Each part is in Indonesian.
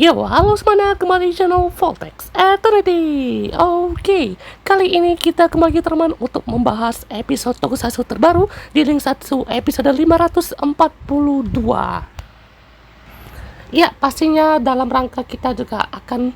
Yo, halo semuanya, kembali di channel Voltex Eternity. Oke, kali ini kita kembali teman untuk membahas episode Tokusatsu terbaru di Link 1 episode 542. Ya, pastinya dalam rangka kita juga akan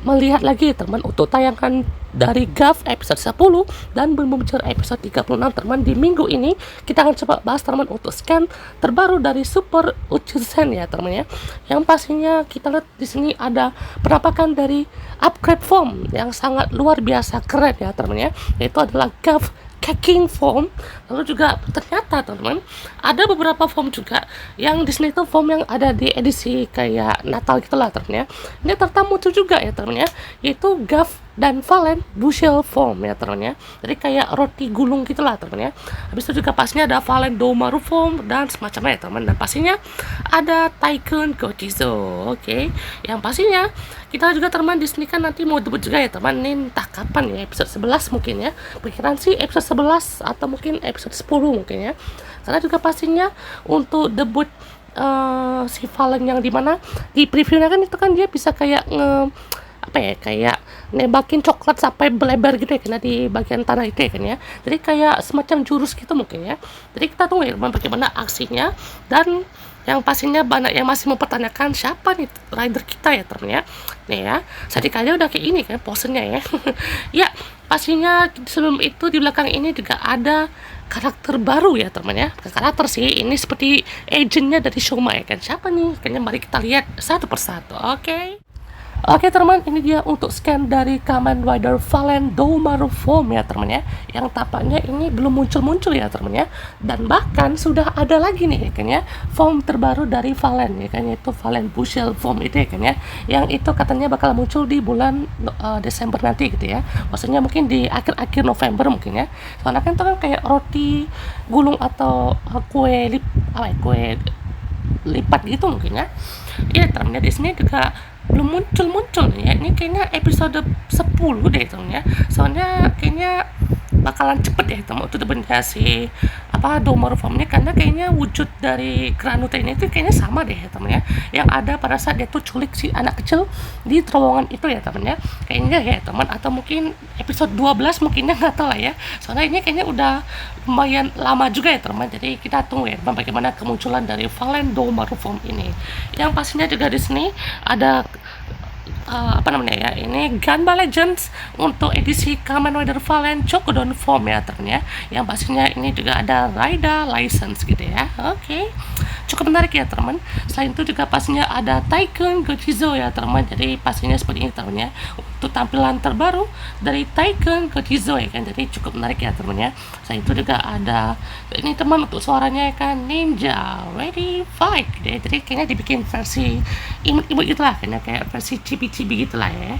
melihat lagi teman untuk tayangan dari GAF episode 10 dan Bumbucer episode 36 teman. Di minggu ini kita akan coba bahas teman untuk scan terbaru dari Super Uchizen ya teman ya. Yang pastinya kita lihat di sini ada penampakan dari upgrade form yang sangat luar biasa keren ya teman ya. Yaitu adalah GAF Kaking form. Lalu juga ternyata teman ada beberapa form juga yang di sini itu form yang ada di edisi kayak Natal gitulah teman ya. Ini ternyata muncul juga ya teman ya, yaitu GAF dan Valen Bushel form ya teman ya. Jadi kayak roti gulung gitulah teman ya. Habis itu juga pastinya ada Valen Domaru form dan semacamnya ya teman. Dan pastinya ada Tycoon Gochizo. Oke. Yang pastinya kita juga teman di sini kan nanti mau debut juga ya teman. Ini entah kapan ya, episode 11 mungkin ya. Pikiran sih episode 11 atau mungkin episode 10 mungkin ya. Karena juga pastinya untuk debut si Valen yang dimana di previewnya kan itu kan dia bisa kayak kayak nembakin coklat sampai belebar gitu ya karena di bagian tanah itu ya kan ya. Jadi kayak semacam jurus gitu mungkin ya. Jadi kita tunggu ya bagaimana aksinya, dan yang pastinya banyak yang masih mempertanyakan siapa nih rider kita ya teman ya. Nih ya, Sadikanya udah kayak ini kan posenya ya. Ya, pastinya sebelum itu di belakang ini juga ada karakter baru ya teman ya. Karakter sih ini seperti agentnya dari Shoma ya kan. Siapa nih? Kayaknya mari kita lihat satu persatu. Oke teman, ini dia untuk scan dari Kamen Rider Valen Domaru form ya teman ya. Yang tampaknya ini belum muncul-muncul ya teman ya. Dan bahkan sudah ada lagi nih ya kan ya, form terbaru dari Valen ya kan, yaitu Valen Bushel form itu ya kan ya. Yang itu katanya bakal muncul di bulan Desember nanti gitu ya. Maksudnya mungkin di akhir-akhir November mungkin ya. Soalnya kan itu kan kayak roti gulung atau kue lipat gitu mungkin ya. Iya teman ya, di sini juga belum muncul ya. Ini kayaknya episode 10 deh teman ya. Soalnya kayaknya bakalan cepet ya teman untuk sebenarnya si Domaru form ini, karena kayaknya wujud dari Granuta ini tuh kayaknya sama deh ya teman ya, yang ada pada saat dia tuh culik si anak kecil di terowongan itu ya teman ya. Kayaknya ya teman, atau mungkin episode 12 mungkinnya, nggak tahu lah ya. Soalnya ini kayaknya udah lumayan lama juga ya teman. Jadi kita tunggu ya teman bagaimana kemunculan dari Valen Domaru form ini. Yang pastinya juga di sini ada ini Ganba Legends untuk edisi Kamen Rider Valen Chokodon form ya teman ya. Yang pastinya ini juga ada Raida license gitu ya. Oke. Cukup menarik ya teman. Selain itu juga pastinya ada Tycoon Gochizo ya teman. Jadi pastinya seperti ini teman ya, untuk tampilan terbaru dari Tycoon Gochizo ya kan. Jadi cukup menarik ya teman ya. Selain itu juga ada ini teman untuk suaranya ya kan, Ninja Ready Fight gitu ya. Jadi kayaknya dibikin versi imut-imut gitu lah, kayak versi chibi-chibi gitu lah ya.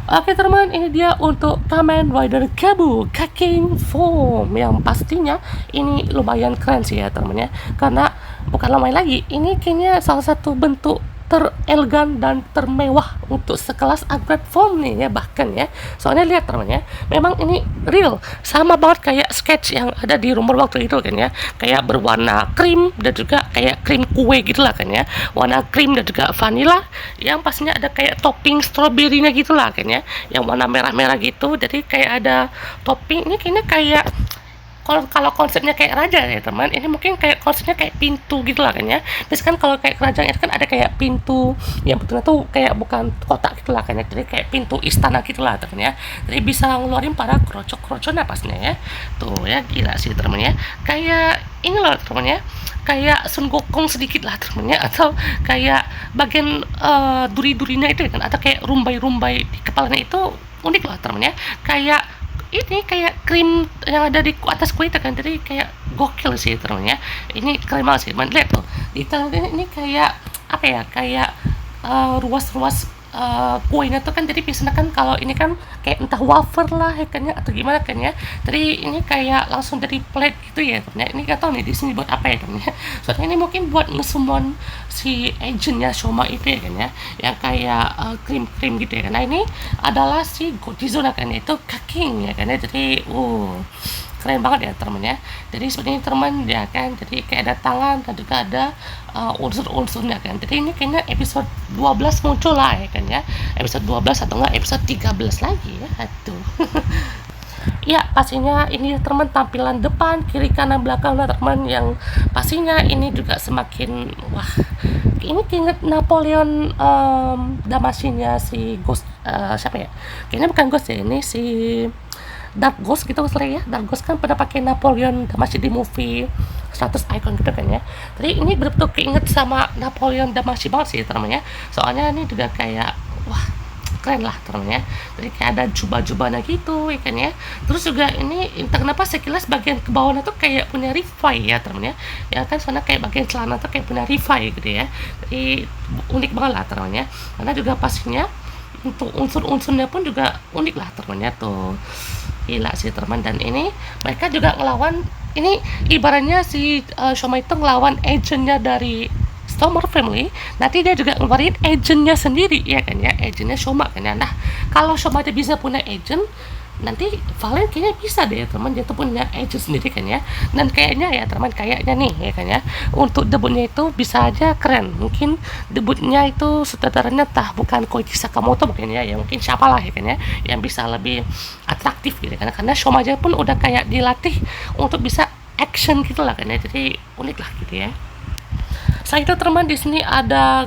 Oke teman, ini dia untuk Kamen Rider Kabu Kaking form, yang pastinya ini lumayan keren sih ya teman ya. Karena bukan lumayan lagi, ini kayaknya salah satu bentuk terelegan dan termewah untuk sekelas upgrade form nih ya bahkan ya. Soalnya lihat teman ya, memang ini real sama banget kayak sketch yang ada di rumor waktu itu kan ya, kayak berwarna krim dan juga kayak krim kue gitu lah kan ya, warna krim dan juga vanilla, yang pastinya ada kayak topping stroberinya gitu lah kan ya, yang warna merah-merah gitu. Jadi kayak ada topping, ini kayaknya kayak kalau konsepnya kayak raja ya teman, ini mungkin kayak konsepnya kayak pintu gitu lah kan ya. Terus kan kalau kayak kerajaan itu kan ada kayak pintu yang betulnya tuh kayak bukan kotak gitu lah kan ya, jadi kayak pintu istana gitu lah teman ya. Jadi bisa ngeluarin para krocok-krocoknya pastinya ya. Tuh ya, gila sih teman ya. Kayak ini loh teman ya, kayak Sun Gokong sedikit lah teman ya, atau kayak bagian duri-durinya itu ya kan, atau kayak rumbai-rumbai di kepalanya itu unik lah teman ya. Kayak ini kayak krim yang ada di atas kue itu kan, jadi kayak gokil sih teman ya. Ini keren banget sih teman. Lihat tuh detail ini kayak kayak ruas-ruas kuenya tuh kan. Jadi biasanya kan kalau ini kan kayak entah wafer lah ya kan ya, atau gimana kan ya. Jadi ini kayak langsung dari plate gitu ya teman ya. Ini gak tau nih di sini buat apa ya teman ya. Soalnya ini mungkin buat ngesummon si agentnya Shoma itu ya kan ya, yang kayak krim-krim gitu ya kan. Nah ini adalah si Gochizo kan ya, itu Kaking ya kan ya. Jadi keren banget ya teman ya. Jadi sebenarnya teman ya kan, jadi kayak ada tangan dan juga ada unsur-unsurnya kan. Jadi ini kayaknya episode 12 muncul lah ya kan ya, episode 12 atau enggak episode 13 lagi ya. Aduh. Ya pastinya ini teman tampilan depan, kiri, kanan, belakang teman, yang pastinya ini juga semakin wah, ini keinget Napoleon damasinya si Ghost, siapa ya, kayaknya bukan Ghost ya, ini si Dark Ghost gitu ya. Dark Ghost kan pada pakai Napoleon Damacy di movie 100 Icon gitu kan ya. Jadi ini betul-betul keinget sama Napoleon Damacy banget sih teman-teman ya. Soalnya ini juga kayak wah keren lah teman-teman ya. Jadi kayak ada jubah-jubahnya gitu ya kan ya. Terus juga ini entah kenapa sekilas bagian ke bawahnya tuh kayak punya Revi ya teman-teman ya. Ya kan soalnya kayak bagian celana tuh kayak punya Revi gitu ya. Jadi unik banget lah teman-teman ya. Karena juga pastinya untuk unsur-unsurnya pun juga unik lah teman-teman ya tuh. Gila sih teman, dan ini mereka juga ngelawan, ini ibaratnya si Shoma itu ngelawan agentnya dari Stormer Family, nanti dia juga ngeluarin agentnya sendiri ya kan ya, agentnya Shoma kan ya. Nah kalau Shoma dia bisa punya agent, nanti Valen kayaknya bisa deh ya teman, dia tuh punya agent sendiri kan ya. Dan kayaknya ya teman, kayaknya nih ya kan ya, untuk debutnya itu bisa aja keren. Mungkin debutnya itu sutradaranya bukan Koichi Sakamoto mungkin ya, ya mungkin siapa lah ya kan ya, yang bisa lebih atraktif gitu kan, karena Shoma aja pun udah kayak dilatih untuk bisa action gitu lah kan ya, jadi unik lah gitu ya. Selain itu teman, di sini ada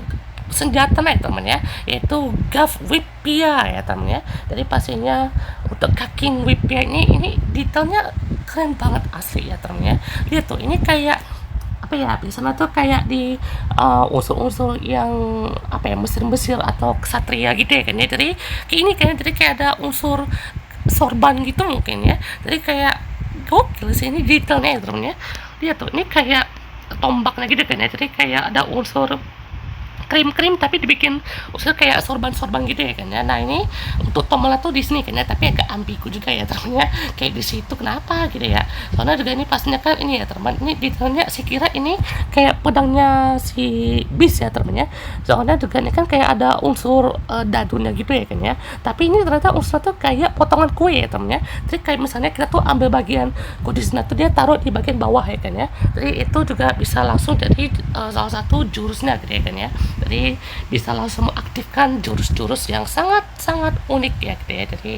senjata ya teman ya, yaitu Gav Whippia ya teman ya. Jadi pastinya untuk Kaking Whippia ini detailnya keren banget asli ya teman ya. Lihat tuh, ini kayak apa ya, biasanya tuh kayak di unsur-unsur yang apa ya, Mesir atau ksatria gitu ya kan ya. Jadi kayak ini kan, jadi kayak ada unsur sorban gitu mungkin ya. Jadi kayak gokil sih ini detailnya ya teman ya. Lihat tuh, ini kayak tombaknya gitu kan ya, jadi kayak ada unsur krim tapi dibikin unsur kayak sorban gitu ya kan ya. Nah ini untuk tombol tuh di sini kan ya, tapi agak ambigu juga ya temannya, kayak di situ kenapa gitu ya. Soalnya juga ini pastinya kan ini ya teman, ini detailnya sih kira ini kayak pedangnya si Beast ya temannya. Soalnya juga ini kan kayak ada unsur dadunya gitu ya kan ya, tapi ini ternyata unsur tuh kayak potongan kue ya temannya. Jadi kayak misalnya kita tuh ambil bagian kudisnya tuh dia taruh di bagian bawah ya kan ya, jadi itu juga bisa langsung jadi salah satu jurusnya gitu ya kan ya. Jadi bisa langsung mengaktifkan jurus-jurus yang sangat unik ya gitu ya. Jadi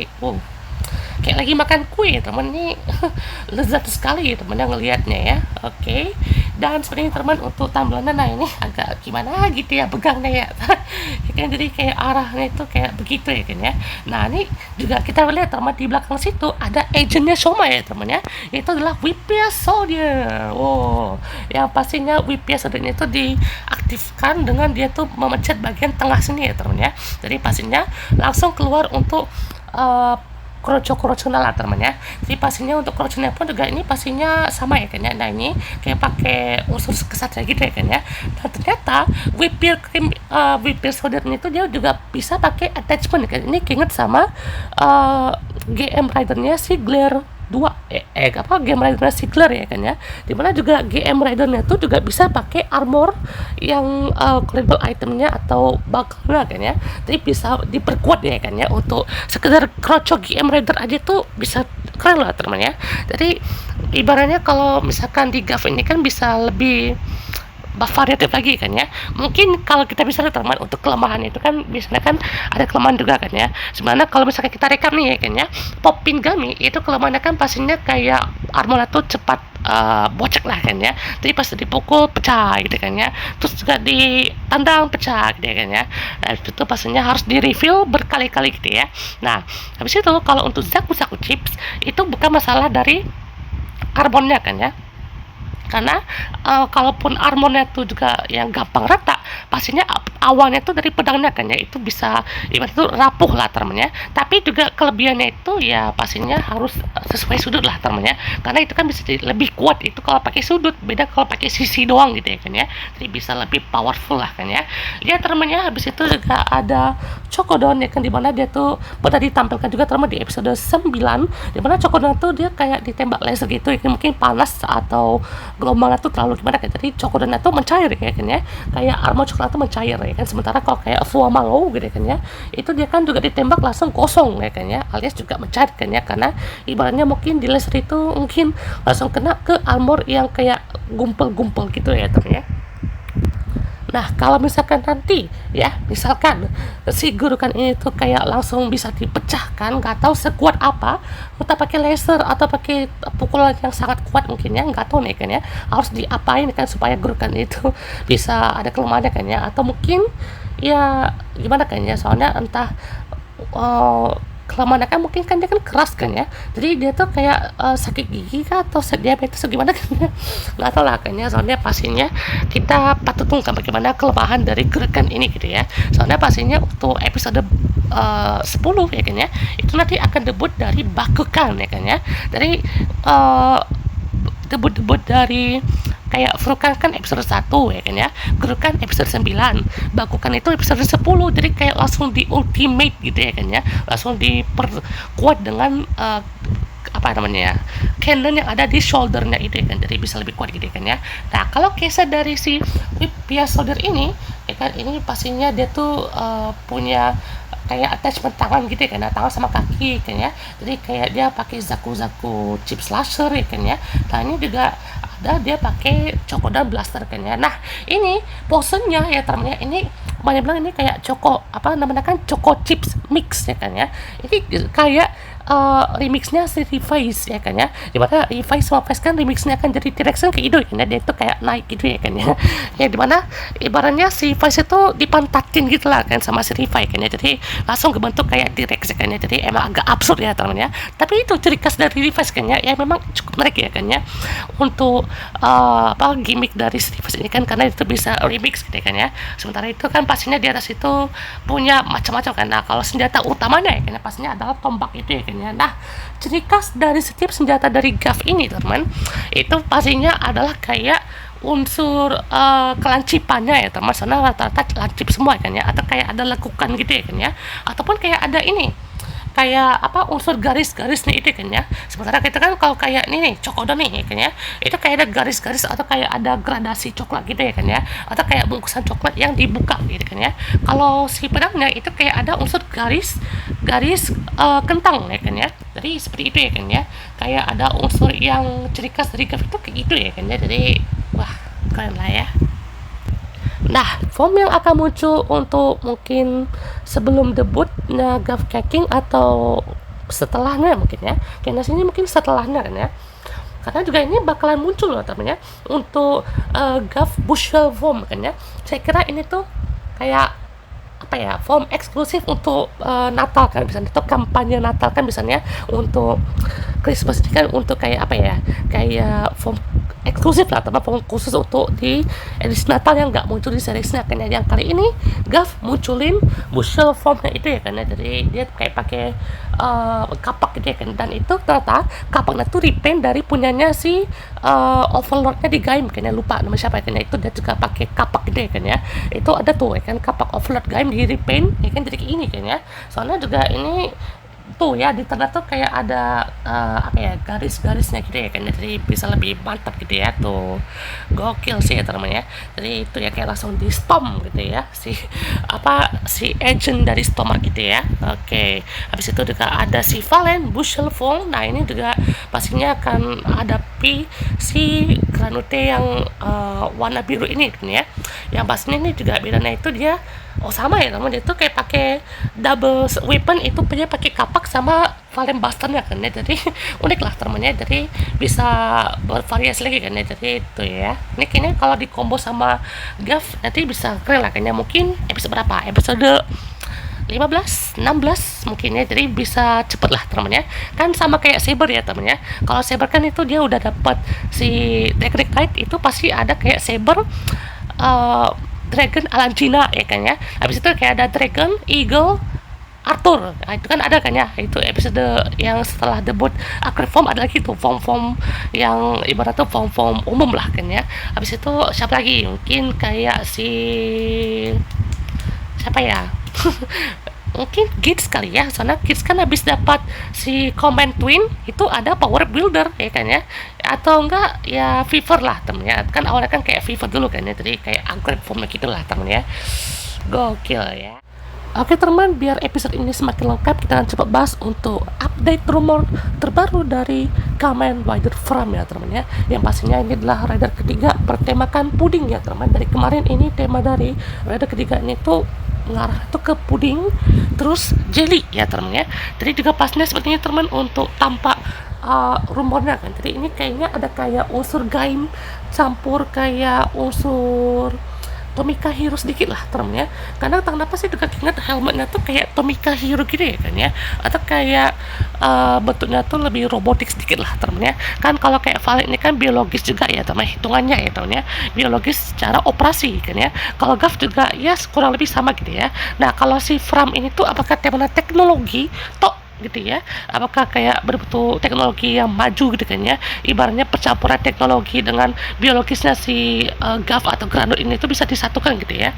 kayak lagi makan kue teman, ini lezat sekali teman yang ngelihatnya ya. Oke. Dan sebenarnya teman untuk tampilannya, nah ini agak gimana gitu ya pegangnya ya. Kan jadi kayak arahnya itu kayak begitu ya kan ya. Nah ini juga kita lihat teman, di belakang situ ada agentnya Shoma ya teman ya, itu adalah Whippia Soldier. Yang pastinya Whippia Soldier itu diaktifkan dengan dia tuh memencet bagian tengah sini ya teman ya. Jadi pastinya langsung keluar untuk kroco lah teman ya. Jadi pastinya untuk kroconya pun juga ini pastinya sama ya kan ya. Nah ini kayak pakai unsur kesatria gitu ya kan ya. Dan ternyata Whippia Soldier itu dia juga bisa pakai attachment kan. Ini keinget sama GM Rider-nya si Glare 2 Game Rider Sigler ya kan ya, dimana juga GM Rider-nya tuh juga bisa pakai armor yang collectible itemnya atau buckle-nya kan ya. Jadi bisa diperkuat ya kan ya, untuk sekedar crocok GM Rider aja tuh bisa keren lah teman ya. Jadi ibaratnya kalau misalkan di GAF ini kan bisa lebih variatif lagi kan ya. Mungkin kalau kita bisa lihat teman, untuk kelemahan itu kan biasanya kan ada kelemahan juga kan ya. Sebenarnya kalau misalkan kita rekap nih ya kan ya, Pop Pingami itu kelemahannya kan pastinya kayak armornya tuh cepat bocek lah kan ya. Jadi pas dipukul pecah gitu kan ya, terus juga ditendang pecah gitu ya kan ya. Nah itu pastinya harus di refill berkali-kali gitu ya. Nah habis itu kalau untuk Zaku Chips itu bukan masalah dari armornya kan ya, karena kalaupun armornya tuh juga yang gampang rata, pastinya awalnya tuh dari pedangnya kan ya, itu bisa ibarat itu rapuh lah temennya. Tapi juga kelebihannya itu ya pastinya harus sesuai sudut lah temennya, karena itu kan bisa jadi lebih kuat itu kalau pakai sudut, beda kalau pakai sisi doang gitu ya kan ya. Jadi bisa lebih powerful lah kan ya. Lihat temennya, habis itu juga ada Chokodon ya kan, dimana dia tuh pernah ditampilkan juga teman di episode 9, dimana Chokodon tuh dia kayak ditembak laser gitu ya, mungkin panas atau gelombangnya tuh terlalu gimana kan, jadi Chokodon itu mencair ya kan ya, kayak armor coklat itu mencair ya kan. Sementara kalau kayak Fuamalo gitu kan ya, itu dia kan juga ditembak langsung kosong ya kan ya, alias juga mencair kan ya, karena ibaratnya mungkin di laser itu mungkin langsung kena ke armor yang kayak gumpel-gumpel gitu ya teman ya. Nah, kalau misalkan nanti ya, misalkan si gurukan ini tuh kayak langsung bisa dipecahkan, nggak tahu sekuat apa, entah pakai laser atau pakai pukulan yang sangat kuat mungkin ya, nggak tahu nih kan ya, harus diapain kan supaya gurukan itu bisa ada kelemahannya kan ya, atau mungkin ya gimana kan ya, soalnya entah kelemahannya kan mungkin kan dia kan keras kan ya, jadi dia tuh kayak sakit gigi kah atau diabetes atau gimana kan ya, nggak tahu lah kan ya, soalnya pastinya kita patut tunggu bagaimana kelemahan dari gerakan ini gitu ya. Soalnya pastinya untuk episode 10 ya kan ya, itu nanti akan debut dari Bakugan ya kan ya, dari debut dari kayak Furukan kan episode 1 ya kan ya, Gurukan episode 9, Bakugan itu episode 10, jadi kayak langsung di ultimate gitu ya kan ya, langsung diperkuat dengan apa namanya ya, cannon yang ada di shouldernya itu ya kan, jadi bisa lebih kuat gitu ya kan ya. Nah, kalau kisah dari si Whip Soldier ini ya kan, ini pastinya dia tuh punya kayak attachment tangan gitu ya kan, tangan sama kaki kan ya, jadi kayak dia pakai Zaku chip slasher ya kan ya. Nah, ini juga ada dia pakai Chokodon blaster kan ya. Nah, ini posenya ya temennya, ini banyak bilang ini kayak apa namanya kan, Choco chips mix ya kan ya, ini kayak remixnya si Revice ya kan ya, dimana Revice sama Vice kan remixnya kan jadi T-Rex kayak gitu ya kan ya, dia itu kayak naik gitu ya kan ya, ya dimana ibaratnya si Vice itu dipantatin gitu lah kan sama si Revice kan ya, jadi langsung kebentuk kayak T-Rex ya kan ya, jadi emang agak absurd ya teman ya, tapi itu ciri khas dari Revice kan ya, memang cukup menarik ya kan ya, untuk apa gimmick dari si Revice ini kan, karena itu bisa remix gitu ya kan ya. Sementara itu kan pastinya di atas itu punya macam-macam kan. Nah, kalau senjata utamanya ya kan pastinya adalah tombak itu ya kan ya. Nah, ciri khas dari setiap senjata dari Gav ini teman, itu pastinya adalah kayak unsur kelancipannya ya teman, soalnya rata-rata lancip semua kan ya, atau kayak ada lekukan gitu ya kan ya, ataupun kayak ada ini kayak apa unsur garis-garisnya itu kan ya. Sementara kita kan kalau kayak ini nih Chokodon nih ya kan ya, itu kayak ada garis-garis atau kayak ada gradasi coklat gitu ya kan ya, atau kayak bungkusan coklat yang dibuka gitu kan ya. Kalau si pedangnya itu kayak ada unsur garis kentang ya kan ya, jadi seperti itu ya kan ya, kayak ada unsur yang ciri khas dari Gav itu kayak gitu ya kan ya, jadi wah keren lah ya. Nah, form yang akan muncul untuk mungkin sebelum debutnya Gav Kaking atau setelahnya mungkin ya, karena sini mungkin setelahnya kan ya, karena juga ini bakalan muncul loh temennya untuk Gav Bushel form kan ya. Saya kira ini tuh kayak apa ya, form eksklusif untuk Natal kan, misalnya itu kampanye Natal kan, misalnya untuk Christmas ini kan, untuk kayak apa ya, kayak form eksklusif lah, tapi form khusus untuk di edisi Natal yang nggak muncul di seriesnya kan ya. Yang kali ini Gav munculin Bushel formnya itu ya kan ya, jadi dia kayak pakai kapak gitu ya kan, dan itu ternyata kapaknya tuh repaint dari punyanya si Overlordnya di Gaim kan ya, lupa nama siapa ya kan ya, itu dia juga pakai kapak gitu ya kan ya, itu ada tuh ya kan kapak Overlord Gaim di repaint ya kan, jadi kayak ini kan ya. Soalnya juga ini tuh ya di tengah tuh kayak ada apa ya, garis-garisnya gitu ya kan, jadi bisa lebih mantap gitu ya, tuh gokil sih ya teman ya. Jadi itu ya kayak langsung di storm gitu ya, si agent dari Stormer gitu ya. Oke, habis itu juga ada si Valen Bushel Fong. Nah, ini juga pastinya akan hadapi si Granute yang warna biru ini kan ya, yang pastinya ini juga bedanya itu dia sama ya teman, dia tuh kayak pakai double weapon, itu punya pakai kapak sama Valen Buster-nya kan ya, jadi unik lah temennya, jadi bisa bervariasi lagi kan ya, jadi itu ya. Ini kayaknya kalau di combo sama Gav nanti bisa keren lah kayaknya, mungkin episode berapa, episode 15, 16 mungkin ya, jadi bisa cepet lah temennya. Kan sama kayak Saber ya temennya, kalau Saber kan itu dia udah dapat si Dragon Knight, itu pasti ada kayak Saber Dragon Alangina ya kan ya. Habis itu kayak ada Dragon, Eagle, Arthur. Nah, itu kan ada kan ya. Itu episode yang setelah debut Acrylic Form, ada lagi tuh form yang ibaratnya form umum lah kan ya. Habis itu siapa lagi? Mungkin kayak si siapa ya? Mungkin Kids kali ya, soalnya Kids kan habis dapat si Command Twin, itu ada Power Builder ya kan ya, atau enggak ya fever lah temennya, kan awalnya kan kayak fever dulu kan ya, jadi kayak upgrade formnya gitu lah temennya. Gokil ya. Oke teman, biar episode ini semakin lengkap, kita akan coba bahas untuk update rumor terbaru dari Kamen Rider Fram ya teman ya. Yang pastinya ini adalah rider ketiga bertemakan puding ya teman. Dari kemarin ini tema dari rider ketiga ini tuh mengarah tuh ke puding terus jelly ya teman ya. Jadi juga pastinya sepertinya teman untuk tampak rumornya kan. Jadi ini kayaknya ada kayak unsur gaim campur kayak unsur Tomika Hero sedikit lah termnya, karena kenapa sih juga ingat helmetnya tuh kayak Tomika Hero gitu ya kan ya, atau kayak bentuknya tuh lebih robotik sedikit lah termnya. Kan kalau kayak Valet ini kan biologis juga ya teman, hitungannya ya teman, biologis secara operasi kan ya. Kalau Gav juga ya kurang lebih sama gitu ya. Nah kalau si Fram ini tuh apakah tema teknologi tok gitu ya, apakah kayak berbentuk teknologi yang maju gitu kan ya, ibaratnya percampuran teknologi dengan biologisnya si Gav atau Granut ini tuh bisa disatukan gitu ya.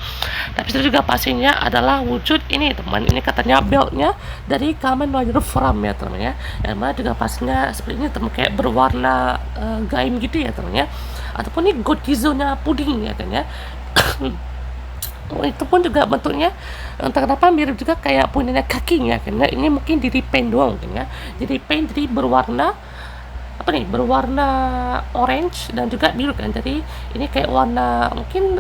Tapi itu juga pastinya adalah wujud ini teman, ini katanya beltnya dari Kamen Rider Fram ya teman ya, yang mana juga pastinya seperti ini teman, kayak berwarna gaim gitu ya teman ya, ataupun ini Godizo-nya puding ya kan ya. Itu pun juga bentuknya entah kenapa mirip juga kayak punyanya kakinya karena ini mungkin di repaint doang kan ya, jadi paint jadi berwarna apa nih, berwarna orange dan juga biru kan, jadi ini kayak warna mungkin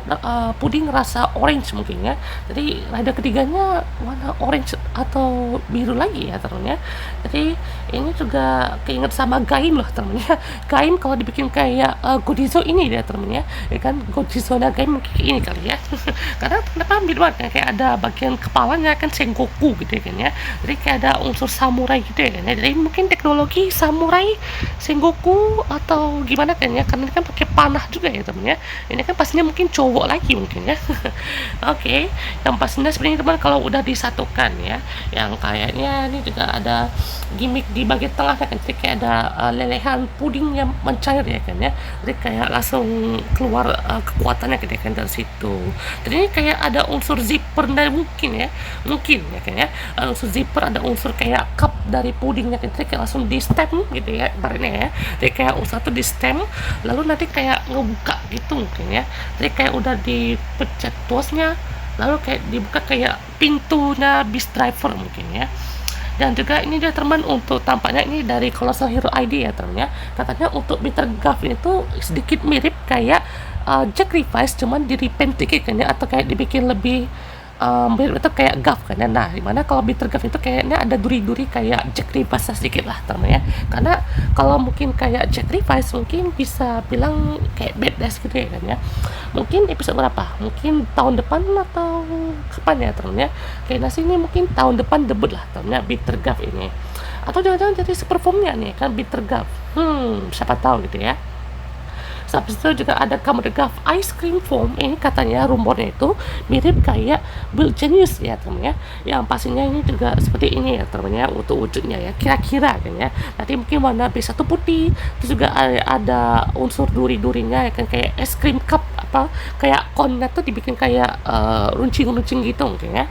puding rasa orange mungkin ya, jadi rider ketiganya warna orange atau biru lagi ya temennya. Jadi ini juga keinget sama Gaim loh temennya. Gaim kalau dibikin kayak Godizo ini dia temennya ya kan, Godizo na Gaim mungkin ini kali ya. Karena kenapa mirip banget kan, kayak ada bagian kepalanya kan Sengoku gitu ya kan ya, jadi kayak ada unsur samurai gitu ya kan ya, jadi mungkin teknologi samurai Sengoku atau gimana kan ya, karena ini kan pakai panah juga ya temen ya. Ini kan pastinya mungkin cowok lagi mungkin ya. Oke, yang pastinya sebenarnya teman kalau udah disatukan ya, yang kayaknya ini juga ada gimmick di bagian tengah kan, jadi kayak ada lelehan puding yang mencair ya kan ya, jadi kayak langsung keluar kekuatannya gitu kan dari situ. Jadi ini kayak ada unsur zipper dari mungkin ya kan ya, unsur zipper, ada unsur kayak cup dari pudingnya kan, jadi kayak langsung di stem gitu ya barunya ya, jadi kayak usaha tuh di stem lalu nanti kayak ngebuka gitu mungkin ya, jadi kayak udah dipencet tosnya lalu kayak dibuka kayak pintunya Beast Driver mungkin ya. Dan juga ini dia teman untuk tampaknya ini dari Colossal Hero ID ya teman ya, katanya untuk Bitter Gav ini tuh sedikit mirip kayak Jack Revice cuman di repaint dikit kan ya, atau kayak dibikin lebih mirip itu kayak Gav kan ya. Nah dimana kalau Bitter Gav itu kayaknya ada duri-duri kayak Jack Revice sedikit lah teman ya, karena kalau mungkin kayak Jack Revice mungkin bisa bilang kayak badass gitu ya kan ya. Mungkin episode berapa, mungkin tahun depan atau kapan ya teman ya, kayaknya sih ini mungkin tahun depan debut lah teman ya Bitter Gav ini, atau jangan-jangan jadi superformnya nih kan Bitter Gav, siapa tahu gitu ya. Habis itu juga ada Kamen Rider Ice Cream Foam, ini katanya rumornya itu mirip kayak Build Genius ya teman ya, yang pastinya ini juga seperti ini ya teman ya untuk wujudnya ya, kira-kira kan ya, nanti mungkin warna B1 putih, terus juga ada unsur duri-durinya ya kan, kayak es krim cup apa kayak konnya tuh dibikin kayak runcing-runcing gitu mungkin ya.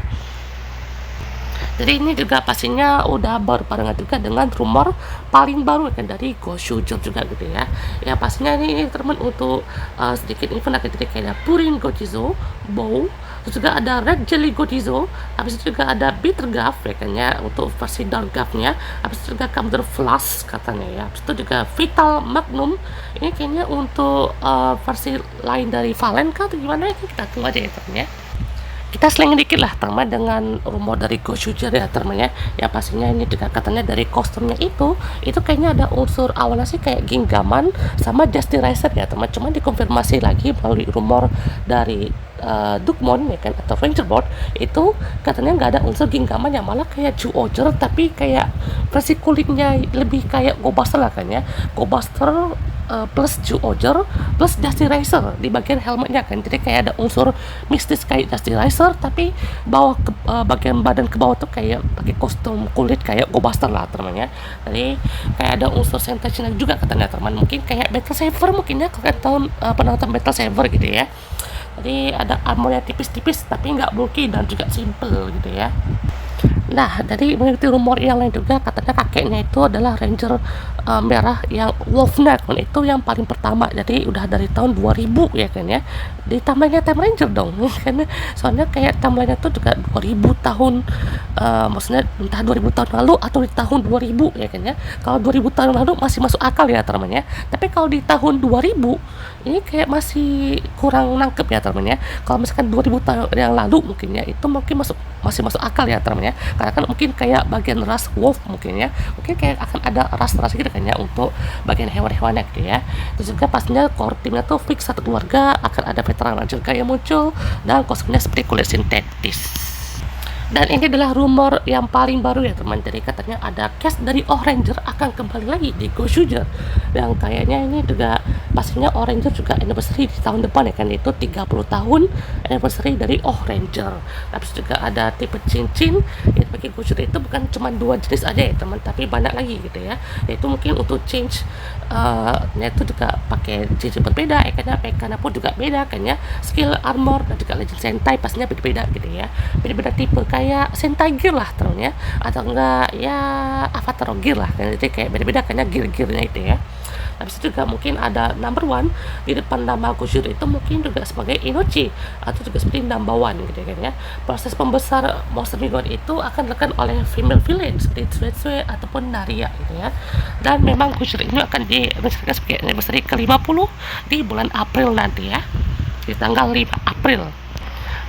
Jadi ini juga pastinya udah berbarengan juga dengan rumor paling baru kan dari Go Shoujo juga gitu ya. Ya pastinya ini teman untuk sedikit info, jadi kayak Purin Godizo, Bow, terus juga ada Red Jelly Godizo, habis itu juga ada Bitter Gav ya kan ya untuk versi Dark Gav-nya, habis itu juga Kamen Flash katanya ya, habis itu juga Vital Magnum, ini kayaknya untuk versi lain dari Valenka atau gimana ya, kita tunggu aja ya teman ya. Kita seling dikit lah teman dengan rumor dari Go Shoujo ya teman ya, yang pastinya ini juga katanya dari kostumnya itu kayaknya ada unsur awalnya sih kayak Gingaman sama Dusty Riser ya teman, cuman dikonfirmasi lagi melalui rumor dari Dukmon ya kan atau Ranger Board, itu katanya nggak ada unsur Gingaman, yang malah kayak Zyuohger tapi kayak versi kulitnya lebih kayak Go Buster lah kan ya, Go Buster plus Zyuohger plus Dusty Riser di bagian helmetnya kan, jadi kayak ada unsur mistis kayak Dusty Riser tapi bawah ke, bagian badan ke bawah tuh kayak pakai kostum kulit kayak Go Buster lah temannya. Jadi kayak ada unsur sensational juga katanya teman, mungkin kayak Battle Saver mungkin ya, kalau tahun pernah nonton Battle Saver gitu ya. Jadi ada armornya tipis-tipis tapi nggak bulky dan juga simple gitu ya. Nah, dari mengikuti rumor yang lain juga katanya kakeknya itu adalah Ranger merah yang Wolf Knight kan, itu yang paling pertama. Jadi udah dari tahun 2000 ya kan ya. Di timeline Time Ranger dong. Karena soalnya kayak timeline tuh juga 2000 tahun maksudnya entah 2000 tahun lalu atau di tahun 2000 ya kan ya. Kalau 2000 tahun lalu masih masuk akal ya teman-teman ya. Tapi kalau di tahun 2000 ini kayak masih kurang nangkep ya teman-teman ya. Kalau misalkan 2000 tahun yang lalu mungkin ya itu mungkin masih masuk akal ya teman-teman ya, karena kan mungkin kayak bagian ras wolf mungkin ya, mungkin kayak akan ada ras-ras gitu kan ya untuk bagian hewan-hewannya gitu ya. Terus juga pastinya core timnya tuh fix satu keluarga, akan ada veteran juga yang muncul dan kostumnya seperti kulit sintetis. Dan ini adalah rumor yang paling baru ya teman. Jadi katanya ada cast dari Ohranger akan kembali lagi di Goshuger. Dan kayaknya ini juga pastinya Ohranger juga anniversary di tahun depan ya kan, itu 30 tahun anniversary dari Ohranger. Terus juga ada tipe cincin yang pakai Goshuger itu bukan cuma 2 jenis aja ya teman, tapi banyak lagi gitu ya. Yaitu mungkin untuk change itu juga pakai cincin berbeda ya kan ya, pekana pun juga beda kan ya, skill armor dan juga legend sentai pastinya beda-beda gitu ya, beda-beda tipe kayak sentai gear lah terus ya, atau enggak ya avatar gear lah kan, jadi kayak beda-beda kan ya gear-gearnya itu ya. Habis itu juga mungkin ada number one di depan nama Goshuger itu mungkin juga sebagai Inochi atau juga seperti number one gitu kan ya. Proses pembesar monster minion itu akan dilakukan oleh female villain seperti Tsuetsue ataupun Naria gitu ya. Dan memang Goshuger ini akan direncanakan sebagai anniversary ke-50 di bulan April nanti ya, di tanggal 5 April.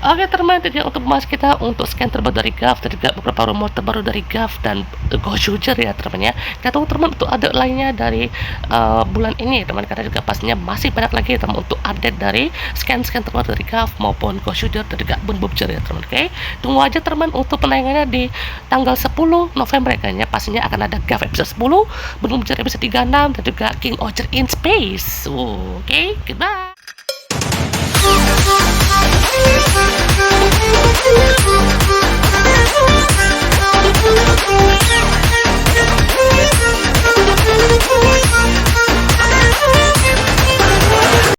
Oke teman, jadi untuk membahas kita untuk scan terbaru dari GAF dan juga beberapa rumor terbaru dari GAF dan Goshuger ya teman ya. Kita tahu teman untuk ada lainnya dari bulan ini teman, karena juga pastinya masih banyak lagi teman untuk update dari scan terbaru dari GAF maupun Goshuger dan juga Bunbubger ya teman. Oke, tunggu aja teman untuk penayangannya di tanggal 10 November kan ya. Pastinya akan ada GAF episode 10, Bunbubger episode 36 dan juga King Archer in Space. Oke, goodbye. Thank you.